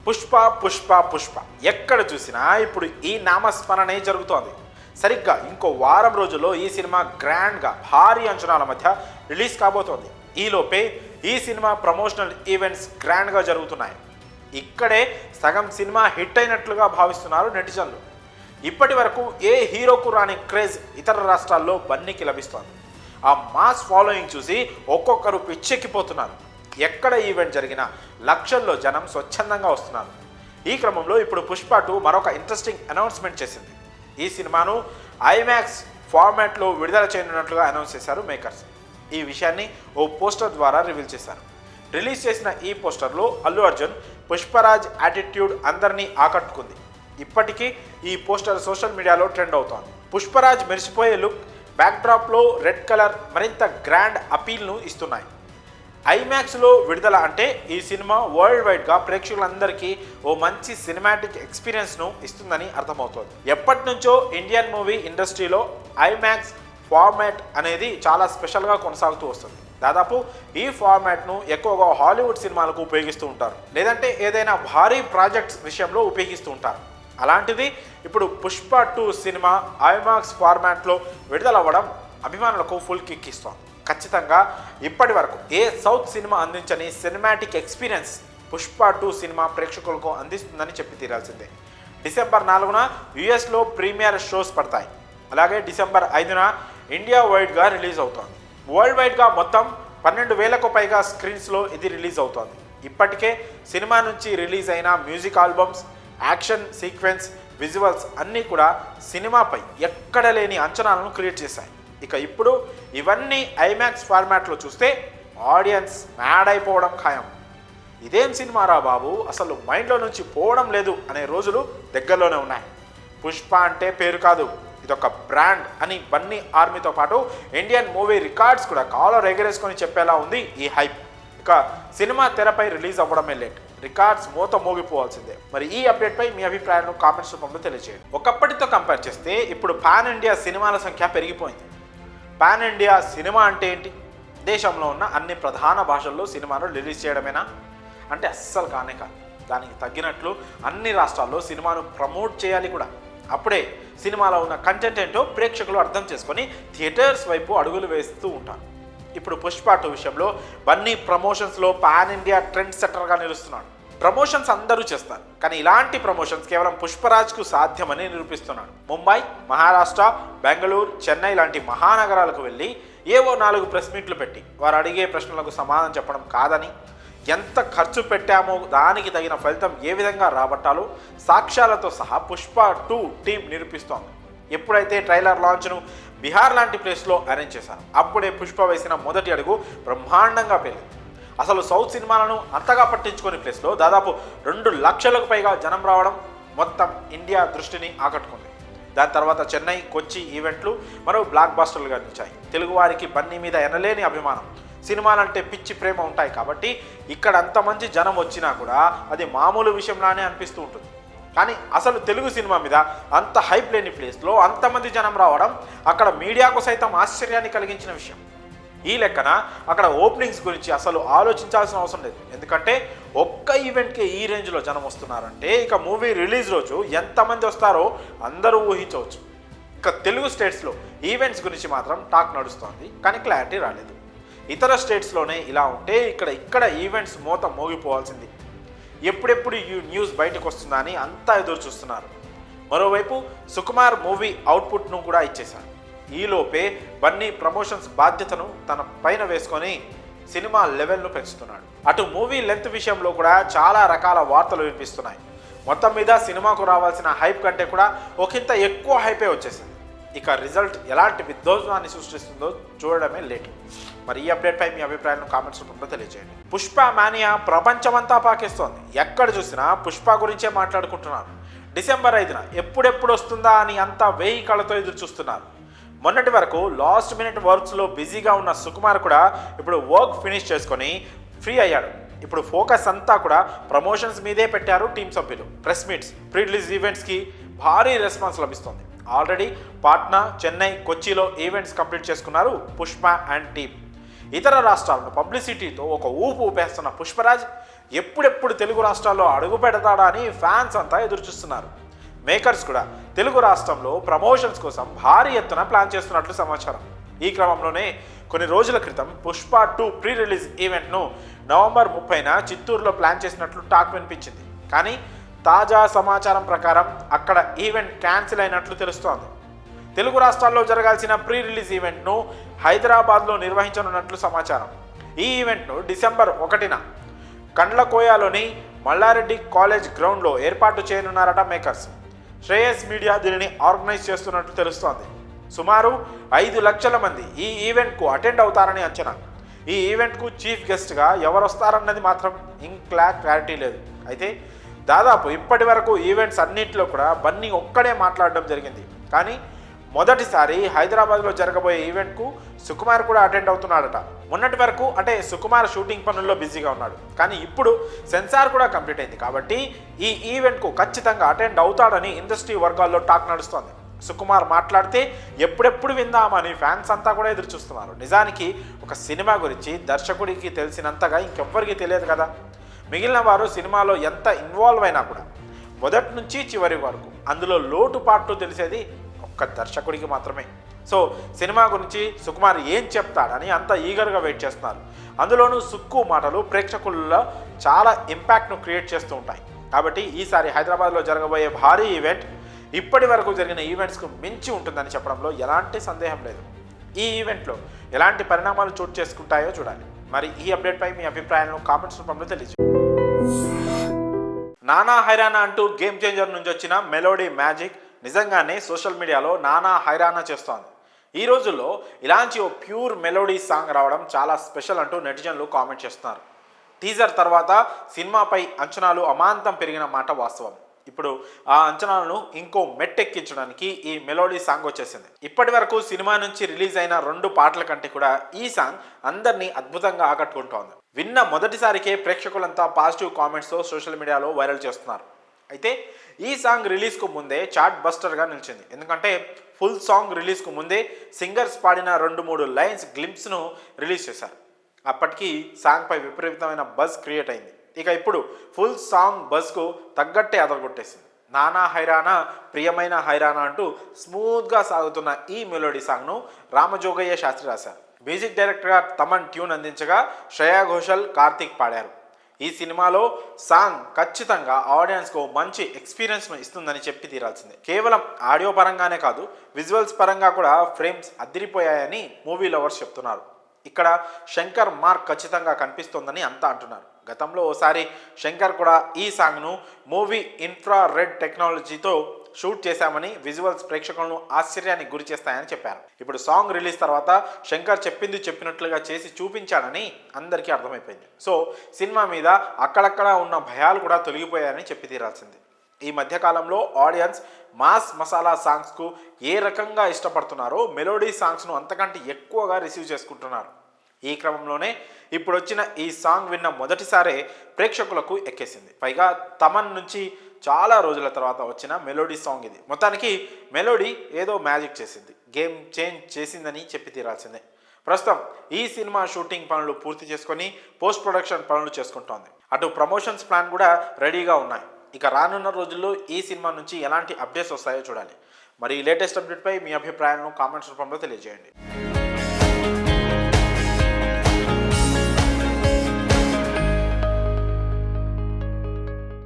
పుష్ప పుష్ప పుష్ప ఎక్కడ చూసినా ఇప్పుడు ఈ నామస్మరణే జరుగుతోంది. సరిగ్గా ఇంకో వారం రోజుల్లో ఈ సినిమా గ్రాండ్గా భారీ అంచనాల మధ్య రిలీజ్ కాబోతోంది. ఈలోపే ఈ సినిమా ప్రమోషనల్ ఈవెంట్స్ గ్రాండ్గా జరుగుతున్నాయి. ఇక్కడే సగం సినిమా హిట్ అయినట్లుగా భావిస్తున్నారు నెటిజన్లు. ఇప్పటి వరకు ఏ హీరోకు రాని క్రేజ్ ఇతర రాష్ట్రాల్లో బన్నీకి లభిస్తోంది. ఆ మాస్ ఫాలోయింగ్ చూసి ఒక్కొక్కరు పిచ్చెక్కిపోతున్నారు. ఎక్కడ ఈవెంట్ జరిగినా లక్షల్లో జనం స్వచ్ఛందంగా వస్తున్నారు. ఈ క్రమంలో ఇప్పుడు పుష్ప 2 మరొక ఇంట్రెస్టింగ్ అనౌన్స్మెంట్ చేసింది. ఈ సినిమాను ఐమాక్స్ ఫార్మాట్లో విడుదల చేయనున్నట్లుగా అనౌన్స్ చేశారు మేకర్స్. ఈ విషయాన్ని ఓ పోస్టర్ ద్వారా రివీల్ చేశారు. రిలీజ్ చేసిన ఈ పోస్టర్లో అల్లు అర్జున్ పుష్పరాజ్ యాటిట్యూడ్ అందరినీ ఆకట్టుకుంది. ఇప్పటికీ ఈ పోస్టర్ సోషల్ మీడియాలో ట్రెండ్ అవుతోంది. పుష్పరాజ్ మెరిసిపోయే లుక్, బ్యాక్డ్రాప్లో రెడ్ కలర్ మరింత గ్రాండ్ అపీల్ను ఇస్తున్నాయి. ఐమాక్స్లో విడుదల అంటే ఈ సినిమా వరల్డ్ వైడ్గా ప్రేక్షకులందరికీ ఓ మంచి సినిమాటిక్ ఎక్స్పీరియన్స్ను ఇస్తుందని అర్థమవుతోంది. ఎప్పటి నుంచో ఇండియన్ మూవీ ఇండస్ట్రీలో ఐమాక్స్ ఫార్మాట్ అనేది చాలా స్పెషల్గా కొనసాగుతూ వస్తుంది. దాదాపు ఈ ఫార్మాట్ను ఎక్కువగా హాలీవుడ్ సినిమాలకు ఉపయోగిస్తూ ఉంటారు, లేదంటే ఏదైనా భారీ ప్రాజెక్ట్స్ విషయంలో ఉపయోగిస్తూ ఉంటారు. అలాంటిది ఇప్పుడు పుష్ప 2 సినిమా ఐమాక్స్ ఫార్మాట్లో విడుదలవ్వడం అభిమానులకు ఫుల్ కిక్ ఇస్తోంది. ఖచ్చితంగా ఇప్పటి వరకు ఏ సౌత్ సినిమా అందించని సినిమాటిక్ ఎక్స్పీరియన్స్ పుష్ప 2 సినిమా ప్రేక్షకులకు అందిస్తుందని చెప్పి తీరాల్సిందే. డిసెంబర్ 4న యుఎస్లో ప్రీమియర్ షోస్ పడతాయి. అలాగే డిసెంబర్ 5న ఇండియా వైడ్గా రిలీజ్ అవుతోంది. వరల్డ్ వైడ్గా మొత్తం 12,000కు పైగా స్క్రీన్స్లో ఇది రిలీజ్ అవుతోంది. ఇప్పటికే సినిమా నుంచి రిలీజ్ అయిన music albums, action sequence, visuals అన్నీ కూడా సినిమాపై ఎక్కడ లేని అంచనాలను క్రియేట్ చేశాయి. ఇక ఇప్పుడు ఇవన్నీ ఐమాక్స్ ఫార్మాట్లో చూస్తే ఆడియన్స్ మ్యాడ్ అయిపోవడం ఖాయం. ఇదేం సినిమారా బాబు, అసలు మైండ్లో నుంచి పోవడం లేదు అనే రోజులు దగ్గరలోనే ఉన్నాయి. పుష్ప అంటే పేరు కాదు, ఇదొక బ్రాండ్ అని బన్నీ ఆర్మీతో పాటు ఇండియన్ మూవీ రికార్డ్స్ కూడా కాలర్ ఎగరేసుకొని చెప్పేలా ఉంది ఈ హైప్. ఇక సినిమా తెరపై రిలీజ్ అవ్వడమే లేట్, రికార్డ్స్ మూత మోగిపోవాల్సిందే. మరి ఈ అప్డేట్పై మీ అభిప్రాయాలను కామెంట్స్ రూపంలో తెలియజేయండి. ఒకప్పటితో కంపేర్ చేస్తే ఇప్పుడు పాన్ ఇండియా సినిమాల సంఖ్య పెరిగిపోయింది. పాన్ ఇండియా సినిమా అంటే ఏంటి? దేశంలో ఉన్న అన్ని ప్రధాన భాషల్లో సినిమాను రిలీజ్ చేయడమేనా అంటే అస్సలు కానే కాదు. దానికి తగ్గినట్లు అన్ని రాష్ట్రాల్లో సినిమాను ప్రమోట్ చేయాలి కూడా. అప్పుడే సినిమాలో ఉన్న కంటెంట్ ఏంటో ప్రేక్షకులు అర్థం చేసుకొని థియేటర్స్ వైపు అడుగులు వేస్తూ ఉంటారు. ఇప్పుడు పుష్ప 2 విషయంలో బన్నీ ప్రమోషన్స్లో పాన్ ఇండియా ట్రెండ్ సెట్టర్గా నిలుస్తున్నాడు. ప్రమోషన్స్ అందరూ చేస్తారు, కానీ ఇలాంటి ప్రమోషన్స్ కేవలం పుష్పరాజ్కు సాధ్యమని నిరూపిస్తున్నాడు. ముంబై, మహారాష్ట్ర, బెంగళూరు, చెన్నై లాంటి మహానగరాలకు వెళ్ళి ఏవో 4 ప్రెస్ మీట్లు పెట్టి వారు అడిగే ప్రశ్నలకు సమాధానం చెప్పడం కాదని, ఎంత ఖర్చు పెట్టామో దానికి తగిన ఫలితం ఏ విధంగా రాబట్టాలో సాక్ష్యాలతో సహా పుష్ప 2 టీం నిరూపిస్తోంది. ఎప్పుడైతే ట్రైలర్ లాంచ్ను బీహార్ లాంటి ప్లేస్లో అరేంజ్ చేశారు, అప్పుడే పుష్ప వేసిన మొదటి అడుగు బ్రహ్మాండంగా పేలింది. అసలు సౌత్ సినిమాలను అంతగా పట్టించుకునే ప్లేస్లో దాదాపు 2 లక్షలకు పైగా జనం రావడం మొత్తం ఇండియా దృష్టిని ఆకట్టుకుంది. దాని తర్వాత చెన్నై, కొచ్చి ఈవెంట్లు మరో బ్లాక్ బాస్టర్లుగా నిలిచాయి. తెలుగువారికి బన్నీ మీద ఎనలేని అభిమానం, సినిమాలంటే పిచ్చి ప్రేమ ఉంటాయి కాబట్టి ఇక్కడ అంతమంది జనం వచ్చినా కూడా అది మామూలు విషయంలానే అనిపిస్తూ ఉంటుంది. కానీ అసలు తెలుగు సినిమా మీద అంత హైప్ లేని ప్లేస్లో అంతమంది జనం రావడం అక్కడ మీడియాకు సైతం ఆశ్చర్యాన్ని కలిగించిన విషయం. ఈ లెక్కన అక్కడ ఓపెనింగ్స్ గురించి అసలు ఆలోచించాల్సిన అవసరం లేదు. ఎందుకంటే ఒక్క ఈవెంట్కి ఈ రేంజ్లో జనం వస్తున్నారంటే ఇక మూవీ రిలీజ్ రోజు ఎంతమంది వస్తారో అందరూ ఊహించవచ్చు. ఇక తెలుగు స్టేట్స్లో ఈవెంట్స్ గురించి మాత్రం టాక్ నడుస్తోంది, కానీ క్లారిటీ రాలేదు. ఇతర స్టేట్స్లోనే ఇలా ఉంటే ఇక్కడ ఈవెంట్స్ మూత మోగిపోవాల్సింది. ఎప్పుడెప్పుడు ఈ న్యూస్ బయటకు వస్తుందా అని అంతా ఎదురు చూస్తున్నారు. మరోవైపు సుకుమార్ మూవీ అవుట్పుట్ను కూడా ఇచ్చేశారు. ఈలోపే బన్నీ ప్రమోషన్స్ బాధ్యతను తన పైన వేసుకొని సినిమా లెవెల్ను పెంచుతున్నాడు. అటు మూవీ లెంత్ విషయంలో కూడా చాలా రకాల వార్తలు వినిపిస్తున్నాయి. మొత్తం మీద సినిమాకు రావాల్సిన హైప్ కంటే కూడా ఒకంత ఎక్కువ హైపే వచ్చేసింది. ఇక రిజల్ట్ ఎలాంటి విధ్వంసాన్ని సృష్టిస్తుందో చూడడమే లేట్. మరి ఈ అప్డేట్పై మీ అభిప్రాయాలను కామెంట్స్ రూపంలో తెలియజేయండి. పుష్ప మానియా ప్రపంచమంతా పాకిస్తోంది. ఎక్కడ చూసినా పుష్ప గురించే మాట్లాడుకుంటున్నారు. డిసెంబర్ 5న ఎప్పుడెప్పుడు వస్తుందా అని అంతా 1000 కళ్ళతో ఎదురు చూస్తున్నారు. మొన్నటి వరకు లాస్ట్ మినిట్ వర్క్స్లో బిజీగా ఉన్న సుకుమార్ కూడా ఇప్పుడు వర్క్ ఫినిష్ చేసుకొని ఫ్రీ అయ్యాడు. ఇప్పుడు ఫోకస్ అంతా కూడా ప్రమోషన్స్ మీదే పెట్టారు టీం సభ్యులు. ప్రెస్ మీట్స్, ప్రీ రిలీజ్ ఈవెంట్స్కి భారీ రెస్పాన్స్ లభిస్తుంది. ఆల్రెడీ పాట్నా, చెన్నై, కొచ్చిలో ఈవెంట్స్ కంప్లీట్ చేసుకున్నారు పుష్ప అండ్ టీమ్. ఇతర రాష్ట్రాలను పబ్లిసిటీతో ఒక ఊపు ఊపేస్తున్న పుష్పరాజ్ ఎప్పుడెప్పుడు తెలుగు రాష్ట్రాల్లో అడుగు పెడతాడా అని ఫ్యాన్స్ అంతా ఎదురుచూస్తున్నారు. మేకర్స్ కూడా తెలుగు రాష్ట్రంలో ప్రమోషన్స్ కోసం భారీ ఎత్తున ప్లాన్ చేస్తున్నట్లు సమాచారం. ఈ క్రమంలోనే కొన్ని రోజుల క్రితం పుష్ప 2 ప్రీ రిలీజ్ ఈవెంట్ను నవంబర్ 30న చిత్తూరులో ప్లాన్ చేసినట్లు టాక్ వినిపించింది. కానీ తాజా సమాచారం ప్రకారం అక్కడ ఈవెంట్ క్యాన్సిల్ అయినట్లు తెలుస్తోంది. తెలుగు రాష్ట్రాల్లో జరగాల్సిన ప్రీ రిలీజ్ ఈవెంట్ను హైదరాబాద్లో నిర్వహించనున్నట్లు సమాచారం. ఈ ఈవెంట్ను డిసెంబర్ 1న కండ్లకోయలోని మల్లారెడ్డి కాలేజ్ గ్రౌండ్లో ఏర్పాటు చేయనున్నారట మేకర్స్. శ్రేయస్ మీడియా దీనిని ఆర్గనైజ్ చేస్తున్నట్లు తెలుస్తోంది. సుమారు 5 లక్షల మంది ఈ ఈవెంట్కు అటెండ్ అవుతారని అంచనా. ఈ ఈవెంట్కు చీఫ్ గెస్ట్గా ఎవరు వస్తారన్నది మాత్రం ఇంకా క్లారిటీ లేదు. అయితే దాదాపు ఇప్పటి వరకు ఈవెంట్స్ అన్నింటిలో కూడా బన్నీ ఒక్కడే మాట్లాడడం జరిగింది. కానీ మొదటిసారి హైదరాబాద్లో జరగబోయే ఈవెంట్కు సుకుమార్ కూడా అటెండ్ అవుతున్నాడట. మొన్నటి వరకు అంటే సుకుమార్ షూటింగ్ పనుల్లో బిజీగా ఉన్నాడు. కానీ ఇప్పుడు సెన్సార్ కూడా కంప్లీట్ అయింది కాబట్టి ఈ ఈవెంట్కు ఖచ్చితంగా అటెండ్ అవుతాడని ఇండస్ట్రీ వర్గాల్లో టాక్ నడుస్తోంది. సుకుమార్ మాట్లాడితే ఎప్పుడెప్పుడు విందామని ఫ్యాన్స్ అంతా కూడా ఎదురు చూస్తున్నారు. నిజానికి ఒక సినిమా గురించి దర్శకుడికి తెలిసినంతగా ఇంకెవ్వరికీ తెలియదు కదా. మిగిలిన వారు సినిమాలో ఎంత ఇన్వాల్వ్ అయినా కూడా మొదటి నుంచి చివరి వరకు అందులో లోటుపాట్లు తెలిసేది ఒక్క దర్శకుడికి మాత్రమే. సో సినిమా గురించి సుకుమార్ ఏం చెప్తాడని అంత ఈగర్గా వెయిట్ చేస్తున్నారు. అందులోనూ సుక్కు మాటలు ప్రేక్షకుల్లో చాలా ఇంపాక్ట్ను క్రియేట్ చేస్తూ ఉంటాయి. కాబట్టి ఈసారి హైదరాబాద్లో జరగబోయే భారీ ఈవెంట్ ఇప్పటి వరకు జరిగిన ఈవెంట్స్కు మించి ఉంటుందని చెప్పడంలో ఎలాంటి సందేహం లేదు. ఈ ఈవెంట్లో ఎలాంటి పరిణామాలు చోటు చేసుకుంటాయో చూడాలి. మరి ఈ అప్డేట్పై మీ అభిప్రాయాలను కామెంట్స్ రూపంలో తెలియజేయండి. నానా హైరానా అంటూ గేమ్ చేంజర్ నుంచి వచ్చిన మెలోడీ మ్యాజిక్ నిజంగానే సోషల్ మీడియాలో నానా హైరానా చేస్తోంది. ఈ రోజుల్లో ఇలాంటి ఓ ప్యూర్ మెలోడీ సాంగ్ రావడం చాలా స్పెషల్ అంటూ నెటిజన్లు కామెంట్ చేస్తున్నారు. టీజర్ తర్వాత సినిమాపై అంచనాలు అమాంతం పెరిగిన మాట వాస్తవం. ఇప్పుడు ఆ అంచనాలను ఇంకో మెట్టెక్కించడానికి ఈ మెలోడీ సాంగ్ వచ్చేసింది. ఇప్పటి వరకు సినిమా నుంచి రిలీజ్ అయిన 2 పాటల కంటే కూడా ఈ సాంగ్ అందరినీ అద్భుతంగా ఆకట్టుకుంటోంది. విన్న మొదటిసారికే ప్రేక్షకులంతా పాజిటివ్ కామెంట్స్తో సోషల్ మీడియాలో వైరల్ చేస్తున్నారు. అయితే ఈ సాంగ్ రిలీజ్కు ముందే చార్ట్ బస్టర్గా నిలిచింది. ఎందుకంటే ఫుల్ సాంగ్ రిలీజ్కు ముందే సింగర్స్ పాడిన 2-3 లైన్స్ గ్లింప్స్ను రిలీజ్ చేశారు. అప్పటికి సాంగ్పై విపరీతమైన బజ్ క్రియేట్ అయింది. ఇక ఇప్పుడు ఫుల్ సాంగ్ బజ్కు తగ్గట్టే అదరగొట్టేసింది. నానా హైరానా ప్రియమైన హైరానా అంటూ స్మూత్గా సాగుతున్న ఈ మెలోడీ సాంగ్ను రామజోగయ్య శాస్త్రి రాశారు. మ్యూజిక్ డైరెక్టర్గా తమన్ ట్యూన్ అందించగా శ్రేయా ఘోషల్, కార్తీక్ పాడారు. ఈ సినిమాలో సాంగ్ ఖచ్చితంగా ఆడియన్స్కు మంచి ఎక్స్పీరియన్స్ను ఇస్తుందని చెప్పి తీరాల్సిందే. కేవలం ఆడియో పరంగానే కాదు, విజువల్స్ పరంగా కూడా ఫ్రేమ్స్ అదిరిపోయాయని మూవీ లవర్స్ చెప్తున్నారు. ఇక్కడ శంకర్ మార్క్ ఖచ్చితంగా కనిపిస్తోందని అంతా అంటున్నారు. గతంలో ఓసారి శంకర్ కూడా ఈ సాంగ్ను మూవీ ఇన్ఫ్రారెడ్ టెక్నాలజీతో షూట్ చేశామని, విజువల్స్ ప్రేక్షకులను ఆశ్చర్యానికి గురి చేస్తాయని చెప్పారు. ఇప్పుడు సాంగ్ రిలీజ్ తర్వాత శంకర్ చెప్పింది చెప్పినట్లుగా చేసి చూపించాడని అందరికీ అర్థమైపోయింది. సో సినిమా మీద అక్కడక్కడ ఉన్న భయాలు కూడా తొలగిపోయాయని చెప్పి తీరాల్సింది. ఈ మధ్యకాలంలో ఆడియన్స్ మాస్ మసాలా సాంగ్స్కు ఏ రకంగా ఇష్టపడుతున్నారో మెలోడీ సాంగ్స్ను అంతకంటే ఎక్కువగా రిసీవ్ చేసుకుంటున్నారు. ఈ క్రమంలోనే ఇప్పుడు వచ్చిన ఈ సాంగ్ విన్న మొదటిసారే ప్రేక్షకులకు ఎక్కేసింది. పైగా తమన్ నుంచి చాలా రోజుల తర్వాత వచ్చిన మెలోడీ సాంగ్ ఇది. మొత్తానికి మెలోడీ ఏదో మ్యాజిక్ చేసింది, గేమ్ చేంజ్ చేసిందని చెప్పి తీరాల్సిందే. ప్రస్తుతం ఈ సినిమా షూటింగ్ పనులు పూర్తి చేసుకొని పోస్ట్ ప్రొడక్షన్ పనులు చేసుకుంటోంది. అటు ప్రమోషన్స్ ప్లాన్ కూడా రెడీగా ఉన్నాయి. ఇక రానున్న రోజుల్లో ఈ సినిమా నుంచి ఎలాంటి అప్డేట్స్ వస్తాయో చూడాలి. మరి ఈ లేటెస్ట్ అప్డేట్పై మీ అభిప్రాయాలను కామెంట్స్ రూపంలో తెలియజేయండి.